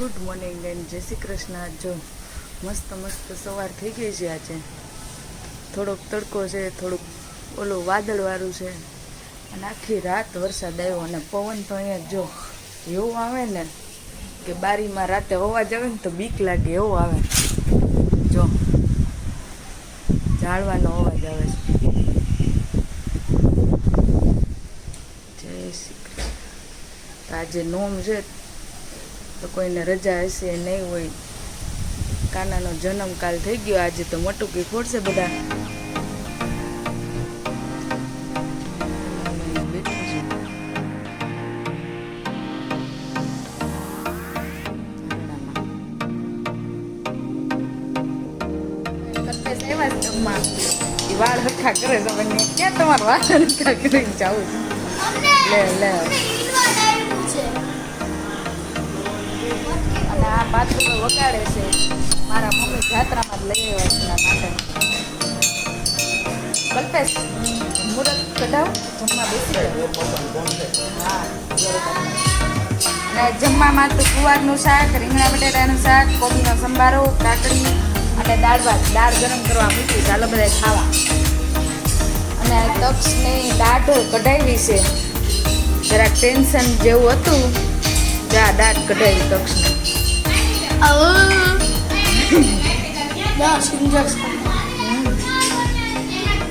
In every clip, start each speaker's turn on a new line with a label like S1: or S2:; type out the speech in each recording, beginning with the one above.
S1: Good morning and જય શ્રી કૃષ્ણ. જો મસ્ત મસ્ત સવાર થઈ ગઈ છે. આજે થોડોક તડકો છે, થોડુંક ઓલું વાદળવાળું છે અને આખી રાત વરસાદ આવ્યો અને પવન તો અહીંયા જો એવું આવે ને કે બારીમાં રાતે અવાજ આવે ને તો બીક લાગે એવો આવે. જો ઝાડવાનો અવાજ આવે છે. જય શ્રી કૃષ્ણ. તો આજે નોમ છે તો કોઈને રજા હશે નહીં હોય. કાનાનો જન્મકાલ થઈ ગયો આજે, તો મટુકી ફોડશે બધા. વાળ હરખા કરે છે મને. ક્યાં તમારા વાળ હરખા કરીને જાવું? લે લે. અને આ પાછું તો વગાડે છે. મારા મમ્મી જાત્રામાં જ લઈ આવ્યા છે માટે. કલ્પેશ મુહૂર્ત કઢાવ, જમવા બેસી જાય. હા, અને જમવામાં તો ગુવારનું શાક, રીંગણા બટેટાનું શાક, કોબીનો સંભારો, કાકડી અને દાળ ભાત. દાળ ગરમ કરવા મૂકી, ચાલો બધા ખાવા. અને તક્ષની દાઢ કઢાવી છે. જરાક ટેન્શન જેવું હતું, જા દાઢ કઢાવી તક્ષને.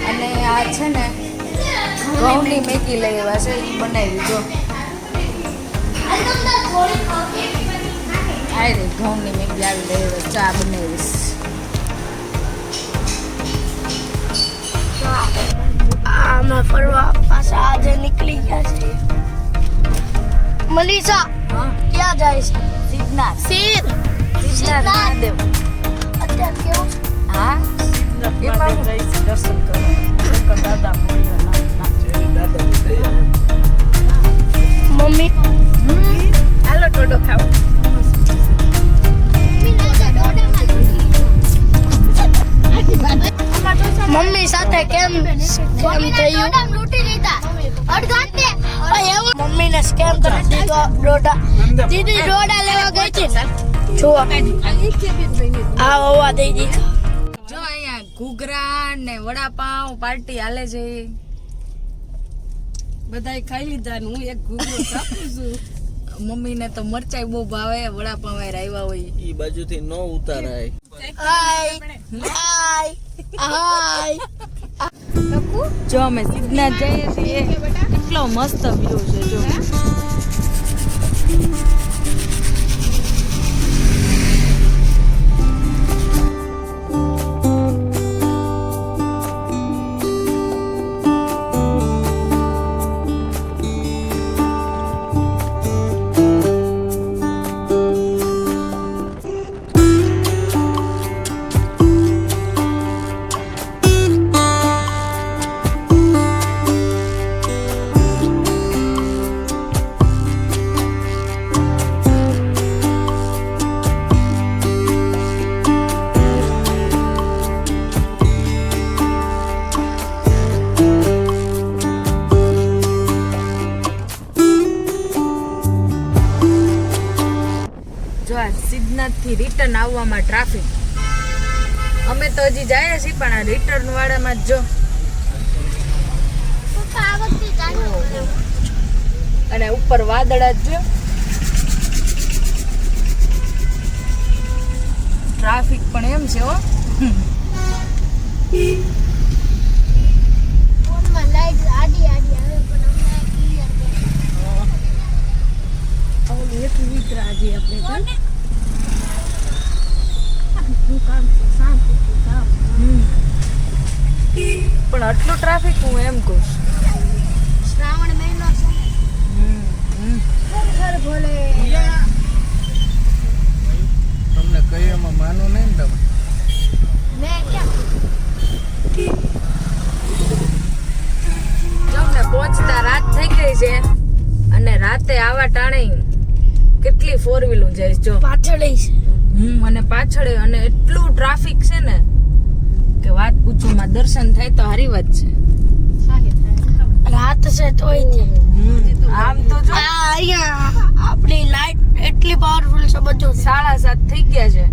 S1: અને આ છે ને ઘઉંની મેગી લઈ આવ્યા છે, એ બનાવી જો. આ રે ઘઉંની મેગી આવી લઈ આવ્યા, ચા બનાવીશ.
S2: અમે ફરવા પાછા આજે નીકળી ગયા છે. મનીષા ક્યાં જાય છે?
S1: સિદ્ધનાથ.
S2: સિદ્ધનાથ
S1: મહાદેવ.
S2: અત્યારે કેવું છે?
S1: હા,
S3: એમાં જઈશ દર્શન કરવા. દાદા
S2: મમ્મી
S3: હાલો ટોડો ખાવ.
S2: મમ્મી સાથે કેમ થયું? મમ્મી ને સ્કેમ કરી દીધો ડોડા. દીદી ડોડા લેવા ગઈ હતી. જો આ હોવા દઈ દીધા.
S1: જો અહીંયા ઘૂઘરા ને વડાપાઉં પાર્ટી હાલે છે.
S3: બધાય ખાઈ લીધા ને હું એક ઘૂઘરો કાપું છું.
S1: મમ્મીને તો મરચાઈ બહુ ભાવે, વડાપાઉં આવ્યા હોય.
S4: ઈ બાજુથી નો ઉતારાય.
S2: હાય હાય હાય.
S1: જો અમે સિદ્ધનાથ જઈએ છીએ. કેટલો મસ્ત વ્યૂ છે જો. સિદ્ધનાથથી રિટર્ન આવવામાં ટ્રાફિક. અમે તો હજી જઈએ છીએ પણ આ રિટર્ન વાળામાં જ જો. અને ઉપર વાદળા જ જો. ટ્રાફિક પણ એમ છે હો. પણ આટલું ટ્રાફિક હું એમ કહું છું.
S2: શ્રાવણ મહિનો
S4: તમને કહીએમાં માનો નહીં ને તમે.
S1: જો ને પહોંચતા રાત થઈ ગઈ છે અને રાતે આવા ટાણે કેટલી ફોર વ્હીલું જાય જો.
S2: પાછળ છે.
S1: અને પાછળ અને એટલું ટ્રાફિક છે ને કે વાત પૂછો માં. દર્શન થાય તો હારી વાત છે.
S2: રાત છે તોય
S1: આમ તો જો
S2: અહીંયા આપણી લાઈટ એટલી પાવરફુલ છે બધું.
S1: વરસાદ થઈ ગયા છે.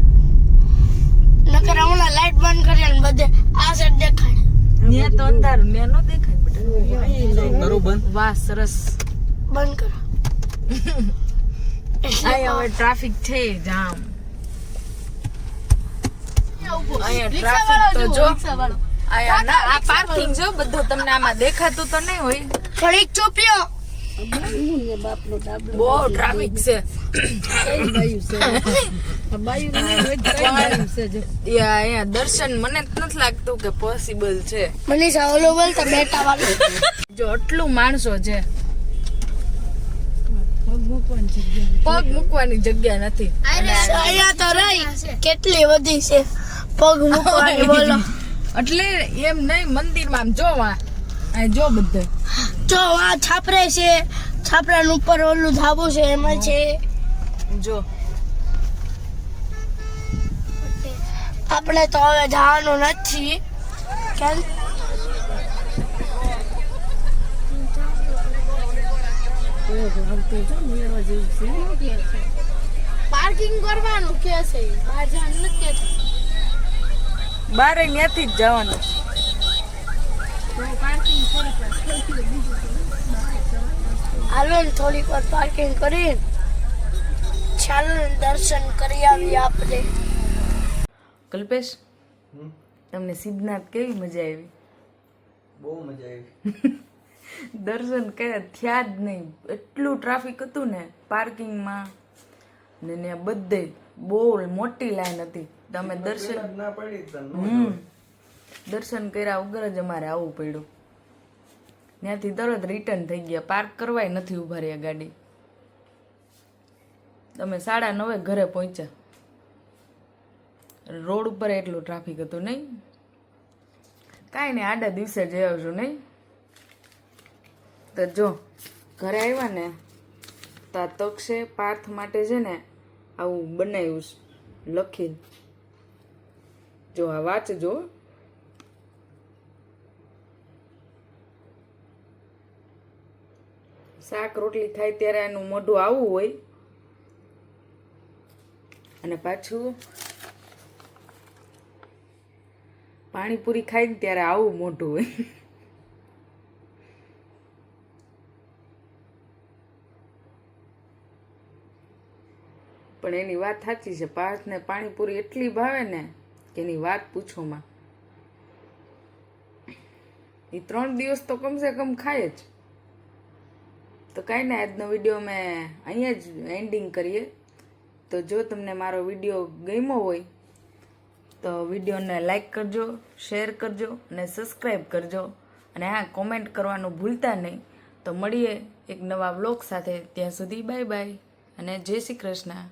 S2: નકર હમણાં લાઈટ બંધ કરી ને બધે આ સાઈડ દેખાય.
S1: ત્યાં તો અંધારું, ત્યાં નો દેખાય બેટા.
S4: કરું બંધ.
S1: વાહ સરસ.
S2: બંધ કરો.
S1: અહીંયા હવે ટ્રાફિક છે જામ. અહીંયા ટ્રાફિક તો જો. અહીંયા ના આ પાર્કિંગ જો બધું તમને આમાં દેખાતું તો નહીં હોય.
S2: ઘડીક ચોપ્યો.
S1: બહુ ટ્રાફિક છે. અહીંયા દર્શન મને જ નથી લાગતું કે પોસિબલ છે.
S2: મનીષા ઓલો બોલતા બેટા વાળો.
S1: જો આટલું માણસો છે, પગ મૂકવાની જગ્યા નથી.
S2: અહીંયા તો રહી કેટલી બધી છે પગ મૂકવાની. બોલો
S1: એટલે એમ નહીં, મંદિરમાં આમ જો જો બધે
S2: જો આ છાપરે છે, છાપરા ઉપર ઓલું ધાબુ છે એમાં છે.
S1: જો
S2: આપણે તો હવે જવાનું નથી. કેમ? પાર્કિંગ કરવાનું કે છે, બહાર જવાનું નથી.
S1: બારે ત્યાંથી જ જવાનું.
S2: હાલો ને થોડીક વાર પાર્કિંગ કરી ચાલો ને દર્શન કરી આવીએ આપણે.
S1: કલ્પેશ, તમને સિદ્ધનાથ કેવી મજા આવી?
S4: બહુ મજા આવી.
S1: દર્શન કયા થયા જ નહીં. એટલું ટ્રાફિક હતું ને પાર્કિંગમાં ને ત્યાં બધે બહુ મોટી લાઈન હતી. તમે દર્શન
S4: ના પડી તને.
S1: દર્શન કર્યા વગર જ અમારે આવવું પડ્યું. ત્યાંથી તરત રિટર્ન થઈ ગયા. પાર્ક કરવાય નથી ઉભા રહ્યા ગાડી. તમે 9:30 ઘરે પહોંચ્યા. રોડ ઉપર એટલું ટ્રાફિક હતું નહીં. કાંઈ નહીં, આડા દિવસે જઈ આવશું નહીં. તો જો ઘરે આવ્યા ને તો આ તક્ષે પાર્થ માટે છે ને આવું બનાવ્યું છે લખીને. જો આ વાંચજો. શાક રોટલી થાય ત્યારે એનું મોઢું આવું હોય અને પાછું પાણીપુરી ખાય ને ત્યારે આવું મોઢું હોય. પણ એની વાત સાચી છે. પાર્થને પાણીપુરી એટલી ભાવે ને કે એની વાત પૂછોમાં. એ 3 દિવસ તો કમસે કમ ખાય જ. તો કાંઈ ને આજનો વિડીયો મેં અહીંયા જ એન્ડિંગ કરીએ. તો જો તમને મારો વિડીયો ગમ્યો હોય તો વિડીયોને લાઈક કરજો, શેર કરજો અને સબસ્ક્રાઈબ કરજો. અને હા, કોમેન્ટ કરવાનું ભૂલતા નહીં. તો મળીએ એક નવા વ્લોગ સાથે. ત્યાં સુધી બાય બાય અને જય શ્રી કૃષ્ણ.